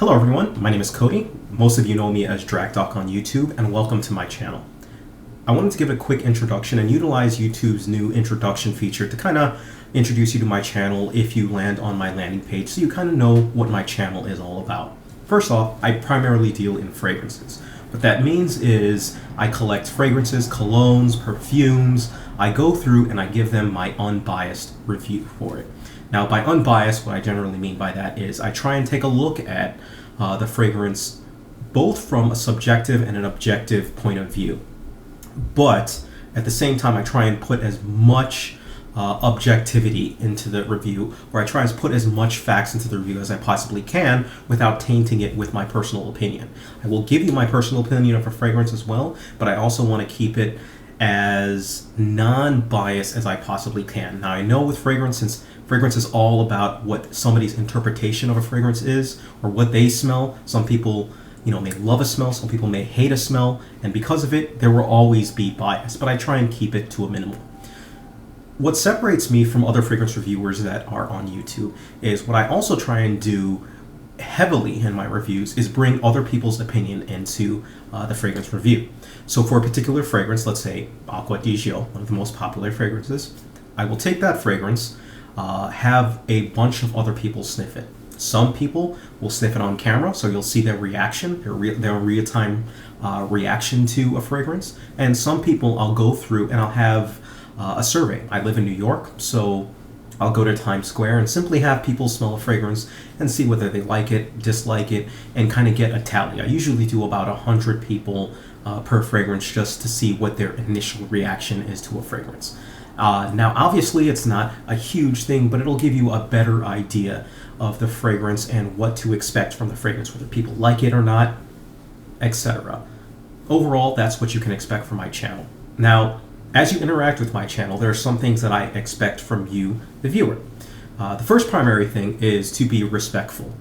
Hello everyone, my name is Cody. Most of you know me as DracDoc on YouTube, and welcome to my channel. I wanted to give a quick introduction and utilize YouTube's new introduction feature to kind of introduce you to my channel if you land on my landing page, so you kind of know what my channel is all about. First off, I primarily deal in fragrances. What that means is I collect fragrances, colognes, perfumes. I go through and I give them my unbiased review for it. Now, by unbiased, what I generally mean by that is I try and take a look at the fragrance both from a subjective and an objective point of view. But at the same time, I try and put as much objectivity into the review, or I try and put as much facts into the review as I possibly can without tainting it with my personal opinion. I will give you my personal opinion of a fragrance as well, but I also want to keep it as non-biased as I possibly can. Now, I know with fragrance, since fragrance is all about what somebody's interpretation of a fragrance is or what they smell, some people may love a smell, some people may hate a smell, and because of it, there will always be bias, but I try and keep it to a minimum. What separates me from other fragrance reviewers that are on YouTube is what I also try and do heavily in my reviews is bring other people's opinion into the fragrance review. So for a particular fragrance, let's say Acqua di Gio, one of the most popular fragrances, I will take that fragrance, have a bunch of other people sniff it. Some people will sniff it on camera, so you'll see their reaction, their real-time reaction to a fragrance. And some people I'll go through and I'll have a survey. I live in New York, so I'll go to Times Square and simply have people smell a fragrance and see whether they like it, dislike it, and kind of get a tally. I usually do about 100 people per fragrance just to see what their initial reaction is to a fragrance. Now, obviously, it's not a huge thing, but it'll give you a better idea of the fragrance and what to expect from the fragrance, whether people like it or not, etc. Overall, that's what you can expect from my channel. Now, as you interact with my channel, there are some things that I expect from you, the viewer. The first primary thing is to be respectful.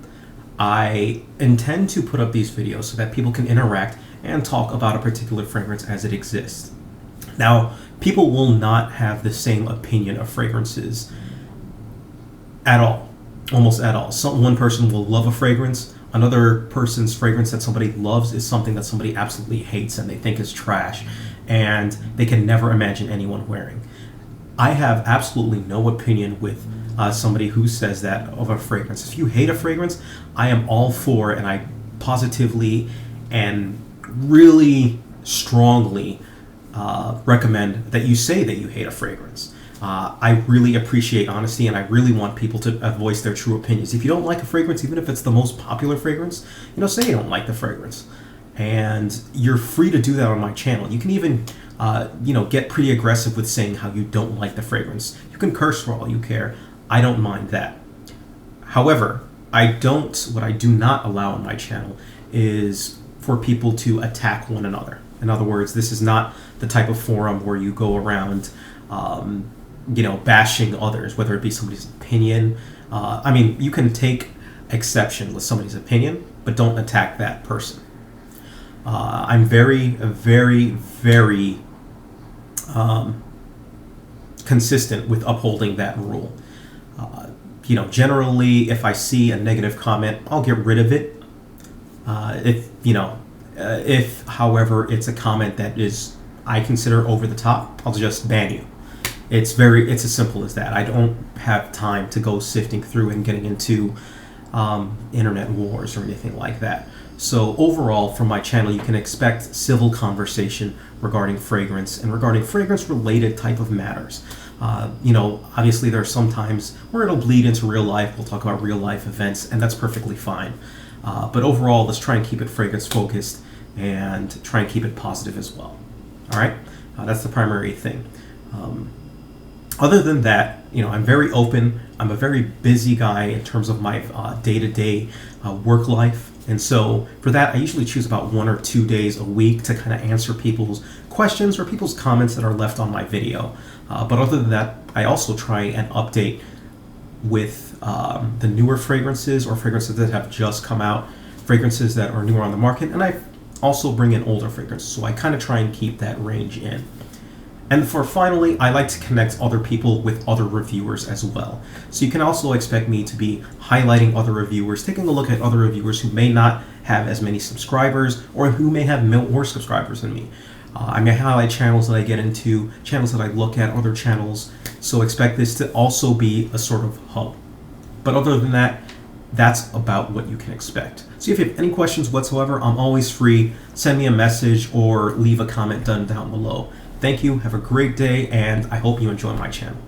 I intend to put up these videos so that people can interact and talk about a particular fragrance as it exists. Now, people will not have the same opinion of fragrances at all, almost at all. One person will love a fragrance. Another person's fragrance that somebody loves is something that somebody absolutely hates and they think is trash, and they can never imagine anyone wearing. I have absolutely no opinion with somebody who says that of a fragrance. If you hate a fragrance, I am all for, and I positively and really strongly recommend that you say that you hate a fragrance. I really appreciate honesty, and I really want people to voice their true opinions. If you don't like a fragrance, even if it's the most popular fragrance, say you don't like the fragrance. And you're free to do that on my channel. You can even, get pretty aggressive with saying how you don't like the fragrance. You can curse for all you care. I don't mind that. However, what I do not allow on my channel is for people to attack one another. In other words, this is not the type of forum where you go around, bashing others, whether it be somebody's opinion. You can take exception with somebody's opinion, but don't attack that person. I'm very, very, very consistent with upholding that rule. Generally, if I see a negative comment, I'll get rid of it. If, however, it's a comment that is I consider over the top, I'll just ban you. It's as simple as that. I don't have time to go sifting through and getting into internet wars or anything like that. So overall, from my channel, you can expect civil conversation regarding fragrance and regarding fragrance-related type of matters. Obviously there are some times where it'll bleed into real life. We'll talk about real-life events, and that's perfectly fine. But overall, let's try and keep it fragrance-focused and try and keep it positive as well. All right? That's the primary thing. Other than that, I'm very open. I'm a very busy guy in terms of my day-to-day work life. And so for that, I usually choose about 1 or 2 days a week to kind of answer people's questions or people's comments that are left on my video. But other than that, I also try and update with the newer fragrances or fragrances that have just come out, fragrances that are newer on the market, and I also bring in older fragrances. So I kind of try and keep that range in. And for finally, I like to connect other people with other reviewers as well. So you can also expect me to be highlighting other reviewers, taking a look at other reviewers who may not have as many subscribers or who may have more subscribers than me. I may highlight channels that I get into, channels that I look at, other channels. So expect this to also be a sort of hub. But other than that, that's about what you can expect. So if you have any questions whatsoever, I'm always free. Send me a message or leave a comment down below. Thank you, have a great day, and I hope you enjoy my channel.